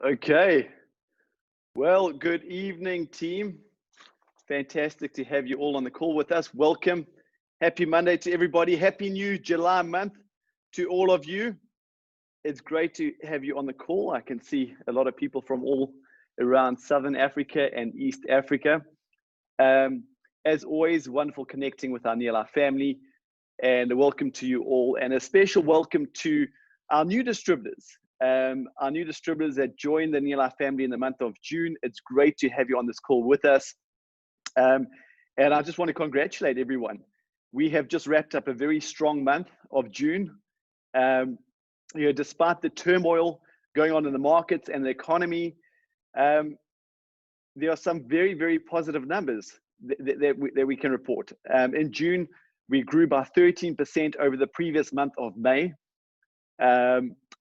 Okay. Well, good evening, team. Fantastic to have you all on the call with us. Welcome. Happy Monday to everybody. Happy new July month to all of you. It's great to have you on the call. I can see a lot of people from all around Southern Africa and East Africa. As always, wonderful connecting with our NeoLife family, and a welcome to you all, and a special welcome to our new distributors. Our new distributors that joined the NeoLife family in the month of June. It's great to have you on this call with us. And I just want to congratulate everyone. We have just wrapped up a very strong month of June. Despite the turmoil going on in the markets and the economy, there are some very, very positive numbers that we can report. In June, we grew by 13% over the previous month of May.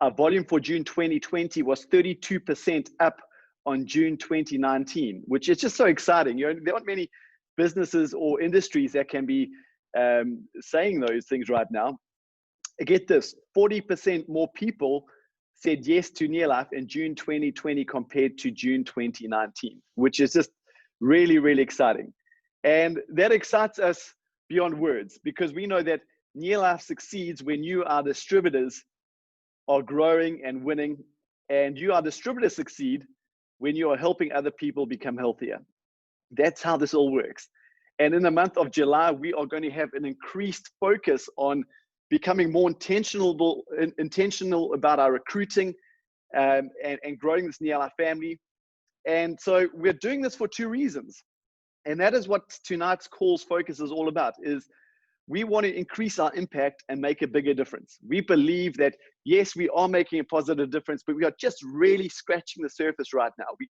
Our volume for June 2020 was 32% up on June 2019, which is just so exciting. There aren't many businesses or industries that can be saying those things right now. Get this, 40% more people said yes to NeoLife in June 2020 compared to June 2019, which is just really, really exciting. And that excites us beyond words, because we know that NeoLife succeeds when you, our distributors, are growing and winning, and you, our distributors, succeed when you are helping other people become healthier. That's how this all works. And in the month of July, we are going to have an increased focus on becoming more intentional about our recruiting and growing this NeoLife family. And so we're doing this for two reasons. And that is what tonight's call's focus is all about, is we want to increase our impact and make a bigger difference. We believe that, yes, we are making a positive difference, but we are just really scratching the surface right now. We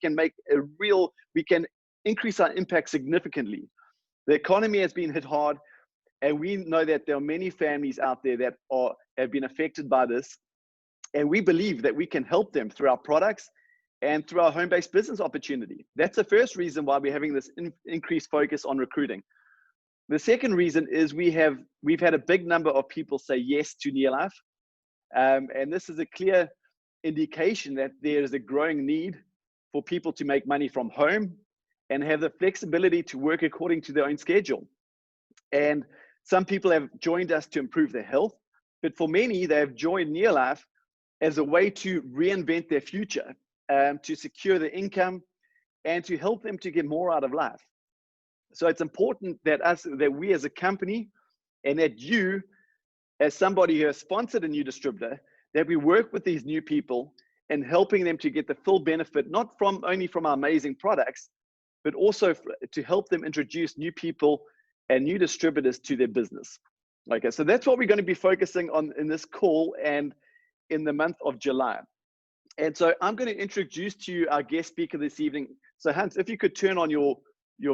can increase our impact significantly. The economy has been hit hard, and we know that there are many families out there that have been affected by this. And we believe that we can help them through our products and through our home-based business opportunity. That's the first reason why we're having this increased focus on recruiting. The second reason is we've had a big number of people say yes to NeoLife. And this is a clear indication that there is a growing need for people to make money from home and have the flexibility to work according to their own schedule. And some people have joined us to improve their health, but for many, they have joined NeoLife as a way to reinvent their future, to secure their income, and to help them to get more out of life. So it's important that we as a company, and that you, as somebody who has sponsored a new distributor, that we work with these new people and helping them to get the full benefit, not only from our amazing products, but also to help them introduce new people and new distributors to their business. Okay, so that's what we're going to be focusing on in this call and in the month of July. And so I'm going to introduce to you our guest speaker this evening. So Hans, if you could turn on your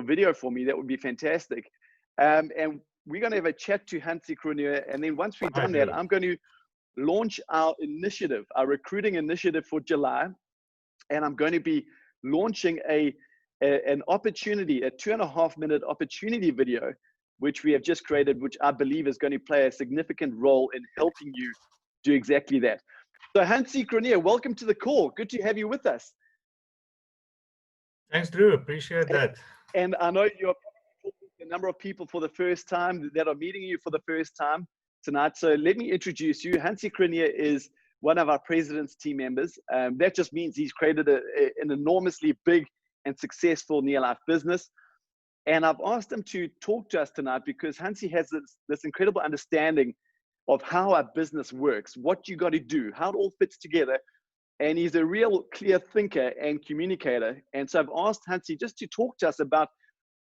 video for me, that would be fantastic. And we're going to have a chat to Hansie Cronje, and then once we've done that, I'm going to launch our initiative, our recruiting initiative for July, and I'm going to be launching an opportunity, a 2.5-minute opportunity video, which we have just created, which I believe is going to play a significant role in helping you do exactly that. So Hansie Cronje, welcome to the call. Good to have you with us. Thanks, Drew. Appreciate that. And I know you're a number of people for the first time that are meeting you for the first time tonight. So let me introduce you. Hansie Cronje is one of our president's team members. That just means he's created an enormously big and successful NeoLife business. And I've asked him to talk to us tonight because Hansie has this incredible understanding of how our business works, what you got to do, how it all fits together. And he's a real clear thinker and communicator. And so I've asked Hansie just to talk to us about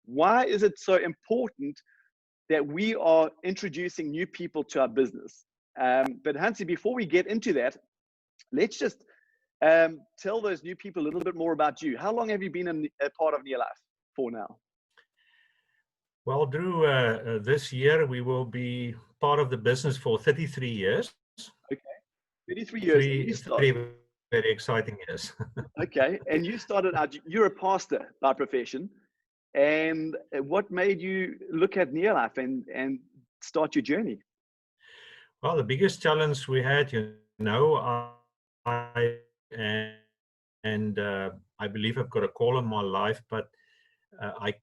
why is it so important that we are introducing new people to our business. But Hansie, before we get into that, let's just tell those new people a little bit more about you. How long have you been a part of NeoLife for now? Well, Drew, this year we will be part of the business for 33 years. Okay, 33 years. Three very exciting years. Okay, and you started out, you're a pastor by profession. And what made you look at NeoLife and start your journey? Well, the biggest challenge we had, I am and I believe I've got a call in my life, but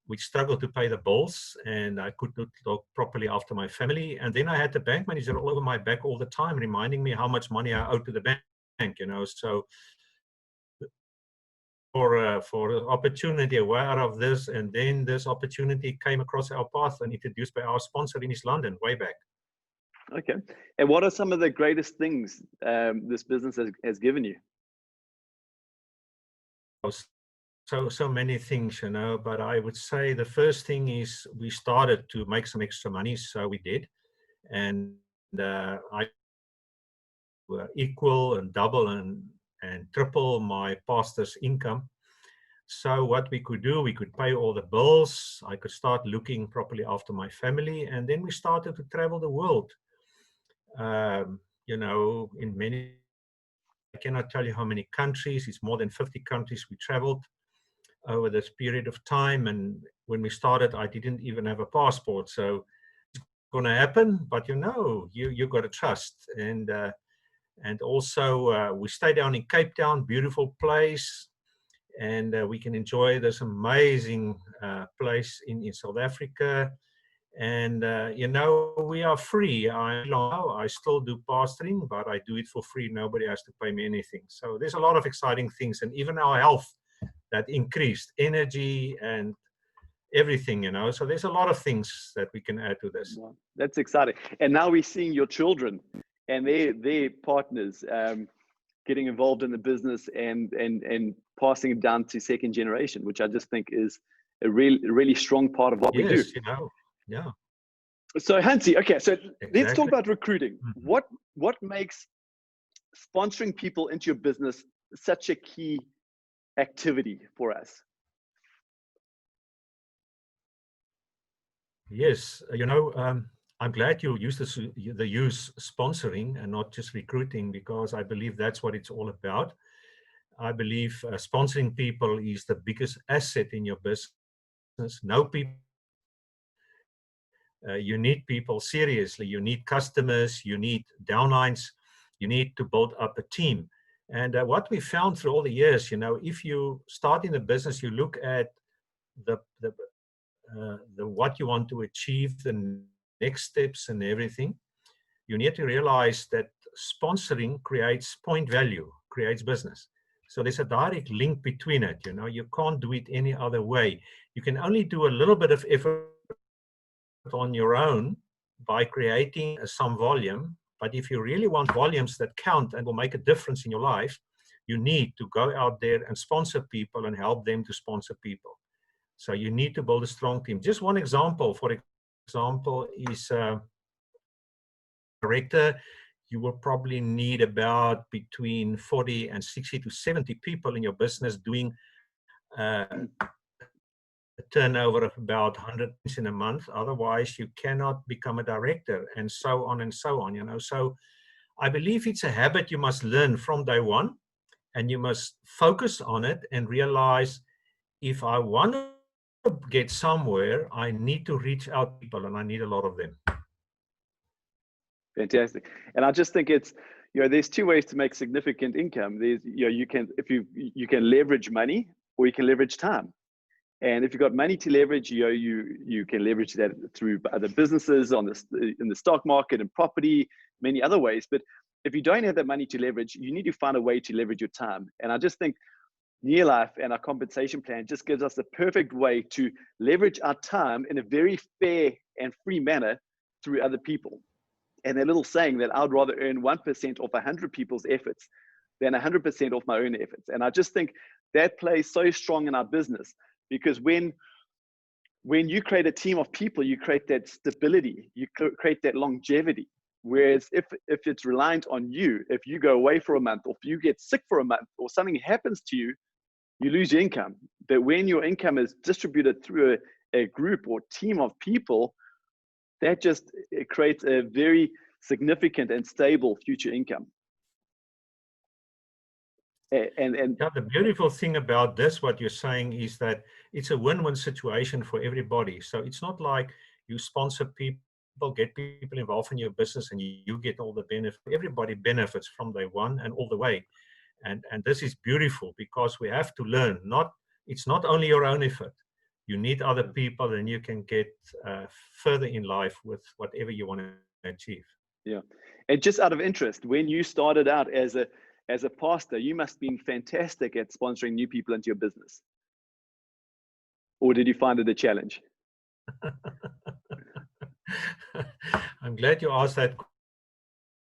we struggled to pay the bills, and I could not look properly after my family. And then I had the bank manager all over my back all the time, reminding me how much money I owed to the bank, So for opportunity, aware of this, and then this opportunity came across our path and introduced by our sponsor in East London way back. Okay. And what are some of the greatest things this business has given you? So many things, but I would say the first thing is we started to make some extra money, so we did. And I equal and double and triple my pastor's income. So what we could do, we could pay all the bills. I could start looking properly after my family. And then we started to travel the world. In many, I cannot tell you how many countries. It's more than 50 countries we traveled over this period of time. And when we started, I didn't even have a passport. So it's going to happen, but you got to trust. And also we stay down in Cape Town, beautiful place. And we can enjoy this amazing place in South Africa. And, we are free. I still do pastoring, but I do it for free. Nobody has to pay me anything. So there's a lot of exciting things. And even our health that increased, energy and everything, So there's a lot of things that we can add to this. Wow, that's exciting. And now we're seeing your children and their partners getting involved in the business and passing it down to second generation, which I just think is a really strong part of what we do. Yeah. So Hansie, okay, so exactly. Let's talk about recruiting. Mm-hmm. What makes sponsoring people into your business such a key activity for us? Yes, I'm glad you use the use sponsoring and not just recruiting, because I believe that's what it's all about. I believe sponsoring people is the biggest asset in your business. Know people. You need people seriously. You need customers. You need downlines. You need to build up a team. And what we found through all the years, if you start in a business, you look at the what you want to achieve, the next steps and everything. You need to realize that sponsoring creates point value, creates business. So there's a direct link between it. You can't do it any other way. You can only do a little bit of effort on your own by creating some volume. But if you really want volumes that count and will make a difference in your life, you need to go out there and sponsor people and help them to sponsor people. So you need to build a strong team. Just one example, for example, is director. You will probably need about between 40 and 60 to 70 people in your business doing a turnover of about 100 in a month. Otherwise, you cannot become a director, and so on and so on. So I believe it's a habit you must learn from day one, and you must focus on it and realize, if I want to get somewhere, I need to reach out to people, and I need a lot of them. Fantastic. And I just think it's, there's two ways to make significant income. There's, you can leverage money, or you can leverage time. And if you've got money to leverage, you can leverage that through other businesses in the stock market and property, many other ways. But if you don't have that money to leverage, you need to find a way to leverage your time. And I just think NeoLife and our compensation plan just gives us the perfect way to leverage our time in a very fair and free manner through other people. And that little saying that I'd rather earn 1% off 100 people's efforts than 100% off my own efforts. And I just think that plays so strong in our business, because when you create a team of people, you create that stability, you create that longevity. Whereas if it's reliant on you, if you go away for a month, or if you get sick for a month, or something happens to you, you lose your income. But when your income is distributed through a group or team of people, that just creates a very significant and stable future income. And yeah, the beautiful thing about this, what you're saying, is that it's a win-win situation for everybody. So it's not like you sponsor people, get people involved in your business, and you get all the benefit. Everybody benefits from day one and all the way. And this is beautiful because we have to learn. It's not only your own effort. You need other people, and you can get further in life with whatever you want to achieve. Yeah. And just out of interest, when you started out as a pastor, you must have been fantastic at sponsoring new people into your business. Or did you find it a challenge? I'm glad you asked that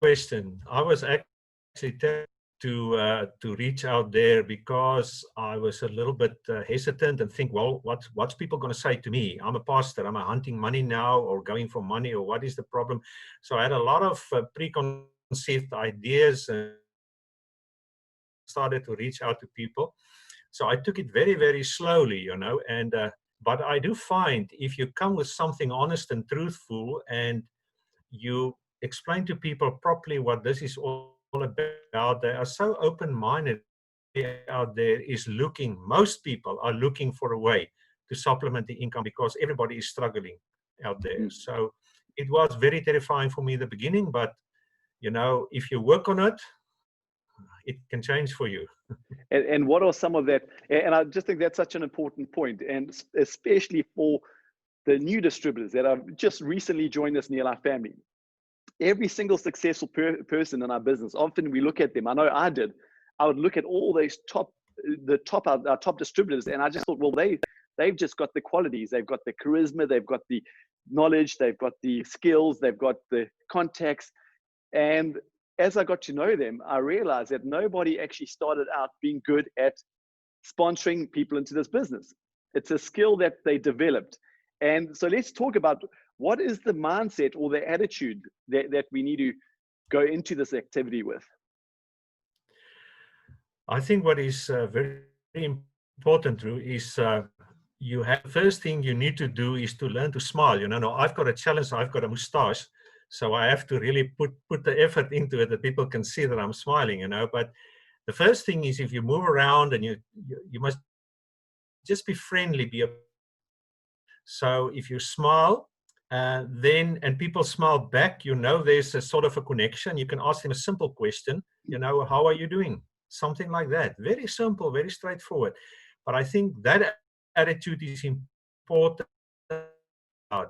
question. I was actually tempted to reach out there because I was a little bit hesitant and think, well, what's people going to say to me? I'm a pastor. Am I hunting money now or going for money, or what is the problem? So I had a lot of preconceived ideas and started to reach out to people. So I took it very, very slowly, and but I do find if you come with something honest and truthful and you explain to people properly what this is all about, they are so open-minded out there most people are looking for a way to supplement the income because everybody is struggling out there. So it was very terrifying for me in the beginning, but if you work on it, it can change for you. And what are some of that? And I just think that's such an important point, and especially for the new distributors that have just recently joined this NeoLife family. Every single successful person in our business, often we look at them. I know I did. I would look at all those our top distributors, and I just thought, well, they've just got the qualities. They've got the charisma. They've got the knowledge. They've got the skills. They've got the contacts. And as I got to know them, I realized that nobody actually started out being good at sponsoring people into this business. It's a skill that they developed. And so let's talk about what is the mindset or the attitude that we need to go into this activity with. I think what is very important, Drew, is first thing you need to do is to learn to smile. No, I've got a challenge. I've got a mustache. So I have to really put the effort into it that people can see that I'm smiling, But the first thing is if you move around and you must just be friendly. So if you smile, and people smile back, there's a sort of a connection. You can ask them a simple question, how are you doing? Something like that. Very simple, very straightforward. But I think that attitude is important.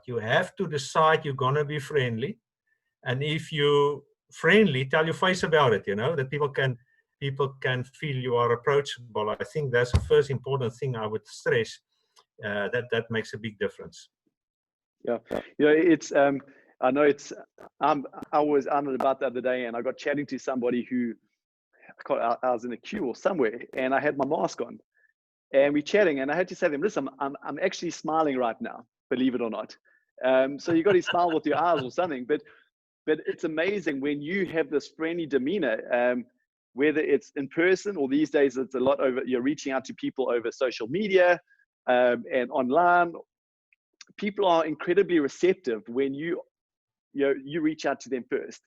You have to decide you're going to be friendly. And if you're friendly, tell your face about it, that people can feel you are approachable. I think that's the first important thing I would stress, that makes a big difference. Yeah, it's I know it's I was out and about the other day, and I got chatting to somebody who I was in a queue or somewhere, and I had my mask on, and we're chatting, and I had to say to them, listen, I'm actually smiling right now, believe it or not. So you got to smile with your eyes or something, but it's amazing when you have this friendly demeanor, whether it's in person or these days it's a lot over, you're reaching out to people over social media and online. People are incredibly receptive when you reach out to them first.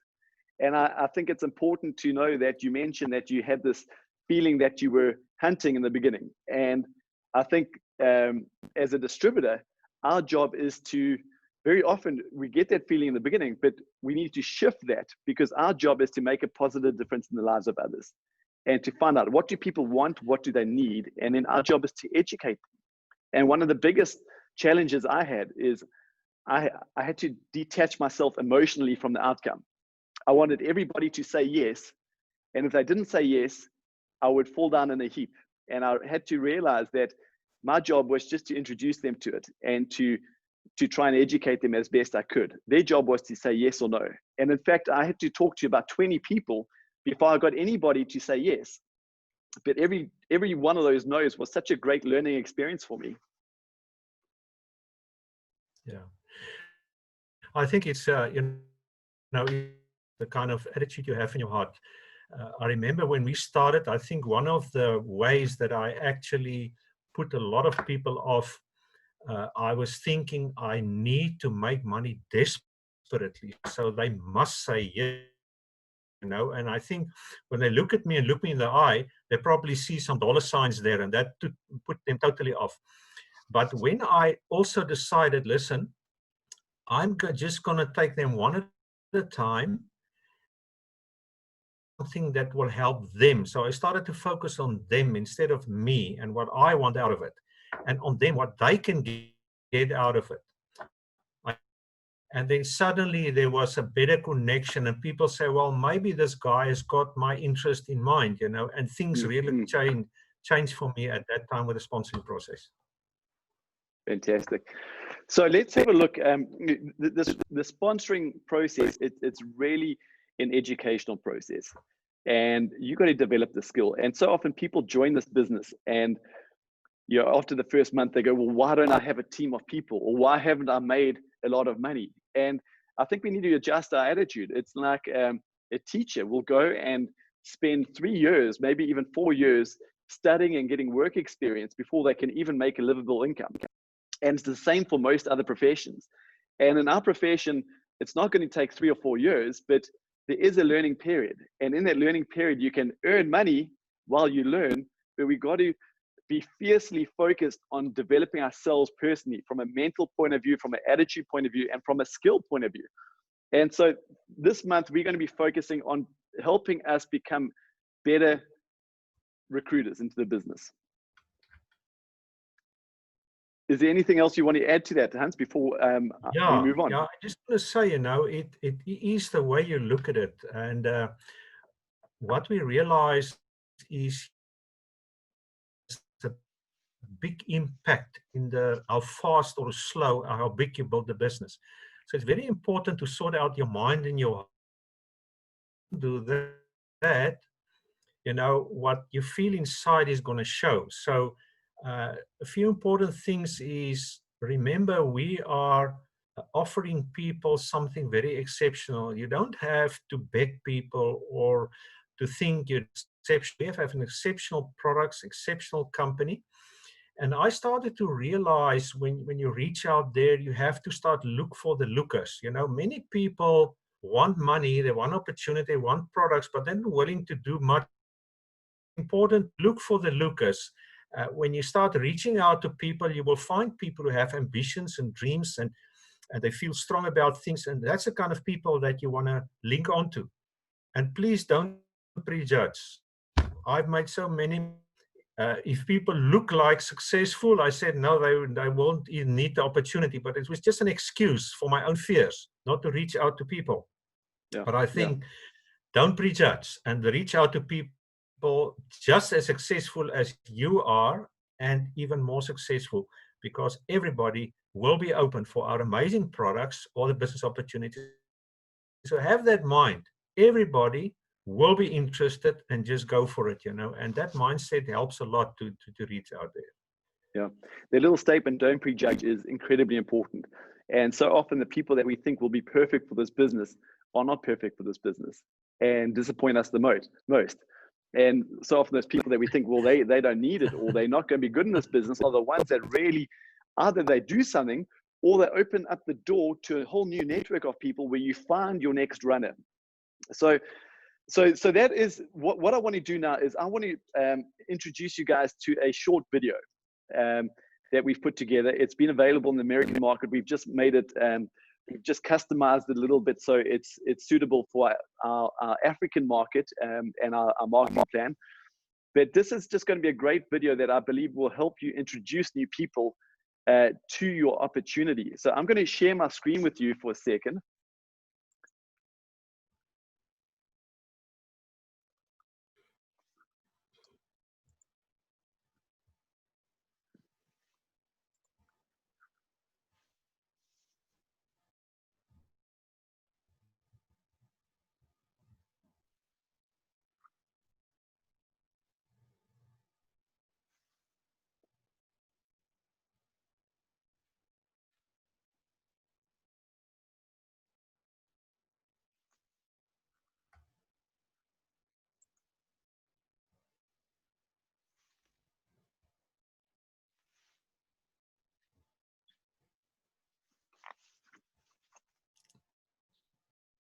And I think it's important to know that you mentioned that you had this feeling that you were hunting in the beginning. And I think as a distributor, our job is to, very often we get that feeling in the beginning, but we need to shift that because our job is to make a positive difference in the lives of others and to find out what do people want, what do they need, and then our job is to educate them. And one of the biggest challenges I had is I had to detach myself emotionally from the outcome. I wanted everybody to say yes. And if they didn't say yes, I would fall down in a heap. And I had to realize that my job was just to introduce them to it and to try and educate them as best I could. Their job was to say yes or no. And in fact, I had to talk to about 20 people before I got anybody to say yes. But every one of those no's was such a great learning experience for me. Yeah, I think it's the kind of attitude you have in your heart. I remember when we started, I think one of the ways that I actually put a lot of people off, I was thinking I need to make money desperately, so they must say yes. And I think when they look at me and look me in the eye, they probably see some dollar signs there, and that put them totally off. But when I also decided, listen, I'm just going to take them one at a time, something that will help them. So I started to focus on them instead of me and what I want out of it, and on them, what they can get out of it. And then suddenly there was a better connection, and people say, well, maybe this guy has got my interest in mind, you know, and things really changed for me at that time with the sponsoring process. Fantastic. So let's have a look. The sponsoring process, it's really an educational process, and you got to develop the skill. And so often people join this business, and you know, after the first month, they go, well, why don't I have a team of people? Or why haven't I made a lot of money? And I think we need to adjust our attitude. It's like a teacher will go and spend 3 years, maybe even 4 years, studying and getting work experience before they can even make a livable income. And it's the same for most other professions. And in our profession, it's not going to take 3 or 4 years, but there is a learning period. And in that learning period, you can earn money while you learn, but we got to be fiercely focused on developing ourselves personally from a mental point of view, from an attitude point of view, and from a skill point of view. And so this month, we're going to be focusing on helping us become better recruiters into the business. Is there anything else you want to add to that, Hans, before we move on? Yeah, I just want to say, you know, it is the way you look at it. And what we realize is the big impact in how fast or slow or how big you build the business. So it's very important to sort out your mind and your do that, you know, what you feel inside is going to show. So a few important things is, remember, we are offering people something very exceptional. You don't have to beg people or to think you're exceptional. We have an exceptional products, exceptional company. And I started to realize when you reach out there, you have to start look for the lookers. You know, many people want money, they want opportunity, they want products, but they're not willing to do much. Important, look for the lookers. When you start reaching out to people, you will find people who have ambitions and dreams, and they feel strong about things. And that's the kind of people that you want to link onto. And please don't prejudge. I've made so many. If people look like successful, I said, no, they won't even need the opportunity. But it was just an excuse for my own fears, not to reach out to people. But I think don't prejudge and reach out to people just as successful as you are, and even more successful, because everybody will be open for our amazing products or the business opportunities. So have that mind. Everybody will be interested, and just go for it, you know, and that mindset helps a lot to reach out there. Yeah, the little statement, don't prejudge, is incredibly important. And so often the people that we think will be perfect for this business are not perfect for this business and disappoint us the most. And so often those people that we think, well, they don't need it, or they're not going to be good in this business, are the ones that really, either they do something or they open up the door to a whole new network of people where you find your next runner. So that is what I want to do now. Is I want to introduce you guys to a short video that we've put together. It's been available in the American market. We've just made it, we've just customized it a little bit so it's suitable for our African market and our marketing plan. But this is just going to be a great video that I believe will help you introduce new people to your opportunity. So I'm going to share my screen with you for a second.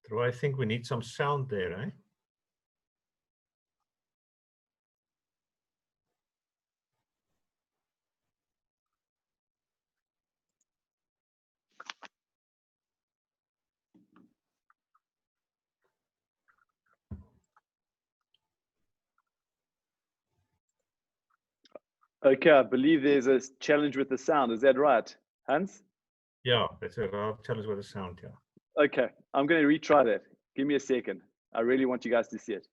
Troy, I think we need some sound there, eh? Okay, I believe there's a challenge with the sound. Is that right, Hans? Yeah, that's a challenge with the sound. Yeah. Okay, I'm going to retry that. Give me a second. I really want you guys to see it.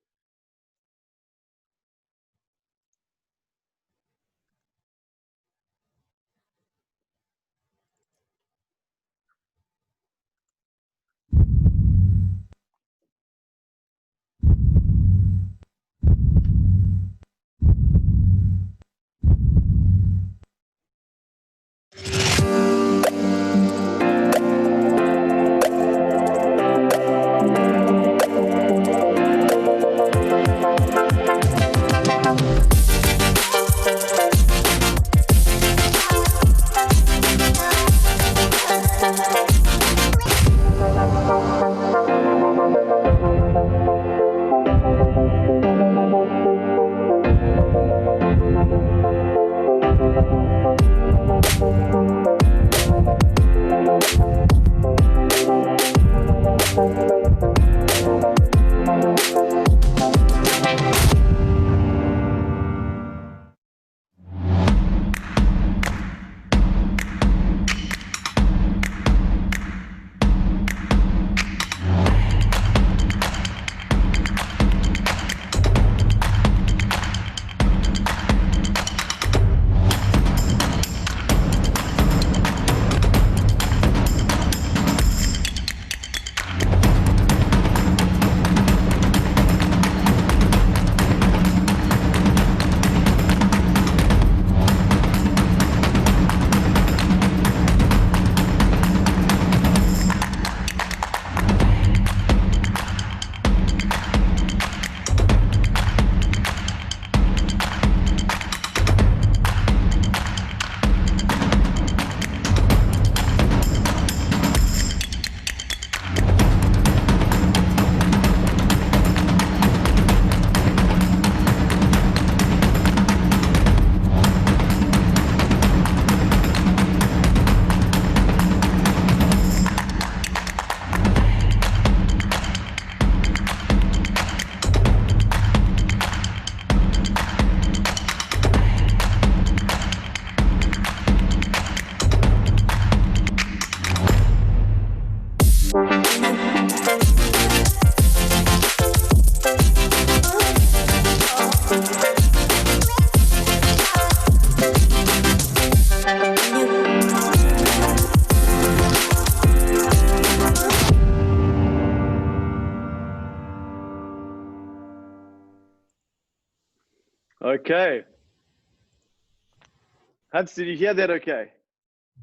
Okay. Hans, did you hear that okay?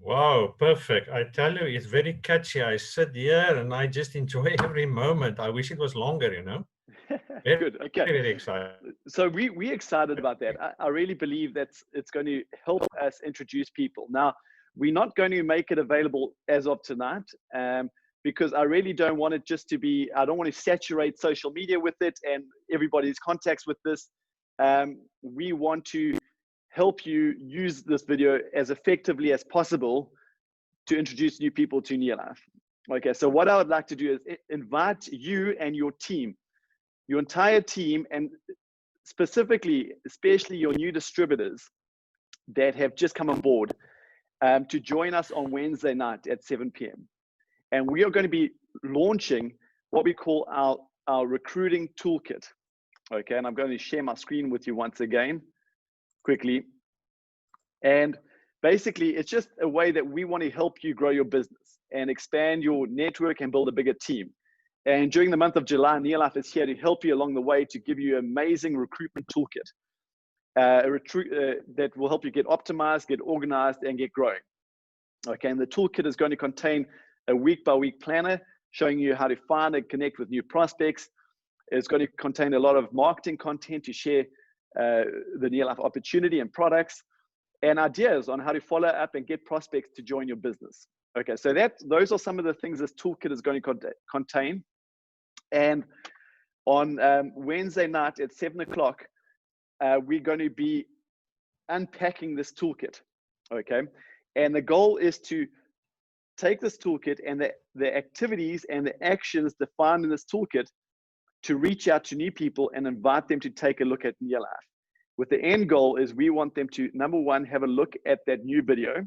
Wow, perfect. I tell you, it's very catchy. I sit here and I just enjoy every moment. I wish it was longer, you know. Very, Good. Okay. very excited. So we're excited about that. I really believe that it's going to help us introduce people. Now, we're not going to make it available as of tonight, because I really don't want it just to be, I don't want to saturate social media with it and everybody's contacts with this. We want to help you use this video as effectively as possible to introduce new people to NeoLife. Okay, so what I would like to do is invite you and your team, your entire team, and specifically, especially your new distributors that have just come on board, to join us on Wednesday night at 7 p.m. And we are going to be launching what we call our recruiting toolkit. Okay, and I'm going to share my screen with you once again, quickly. And basically, it's just a way that we want to help you grow your business and expand your network and build a bigger team. And during the month of July, NeoLife is here to help you along the way to give you an amazing recruitment toolkit, that will help you get optimized, get organized, and get growing. Okay, and the toolkit is going to contain a week-by-week planner showing you how to find and connect with new prospects. It's going to contain a lot of marketing content to share the NeoLife opportunity and products, and ideas on how to follow up and get prospects to join your business. Okay, so those are some of the things this toolkit is going to contain. And on Wednesday night at 7 o'clock, we're going to be unpacking this toolkit. Okay, and the goal is to take this toolkit and the activities and the actions defined in this toolkit to reach out to new people and invite them to take a look at NeoLife. with the end goal is we want them to, number one, have a look at that new video.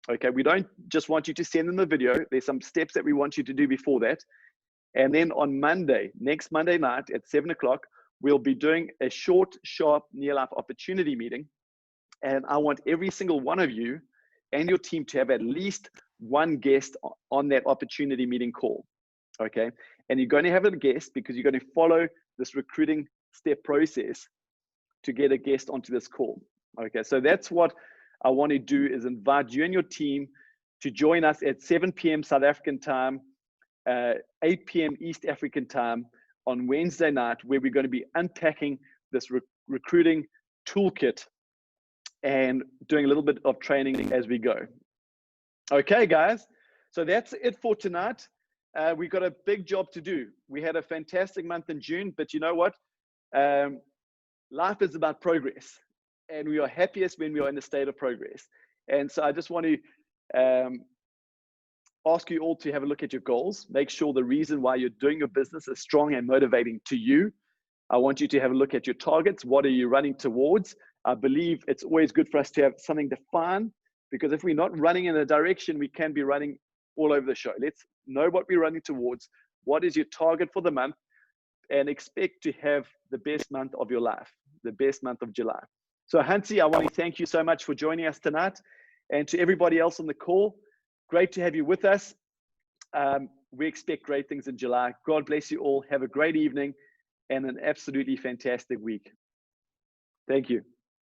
Okay, we don't just want you to send them the video. There's some steps that we want you to do before that. And then on Monday, next Monday night at 7 o'clock, we'll be doing a short, sharp NeoLife opportunity meeting. And I want every single one of you and your team to have at least one guest on that opportunity meeting call. Okay, and you're going to have a guest because you're going to follow this recruiting step process to get a guest onto this call. Okay, so that's what I want to do, is invite you and your team to join us at 7 p.m. South African time, 8 p.m. East African time on Wednesday night, where we're going to be unpacking this recruiting toolkit and doing a little bit of training as we go. Okay, guys, so that's it for tonight. We've got a big job to do. We had a fantastic month in June, but you know what? Life is about progress, and we are happiest when we are in a state of progress. And so I just want to ask you all to have a look at your goals. Make sure the reason why you're doing your business is strong and motivating to you. I want you to have a look at your targets. What are you running towards? I believe it's always good for us to have something defined, because if we're not running in a direction, we can be running all over the show. Let's know what we're running towards. What is your target for the month? And expect to have the best month of your life, the best month of July. So Hansie, I want to thank you so much for joining us tonight. And to everybody else on the call, great to have you with us. We expect great things in July. God bless you all. Have a great evening and an absolutely fantastic week. Thank you.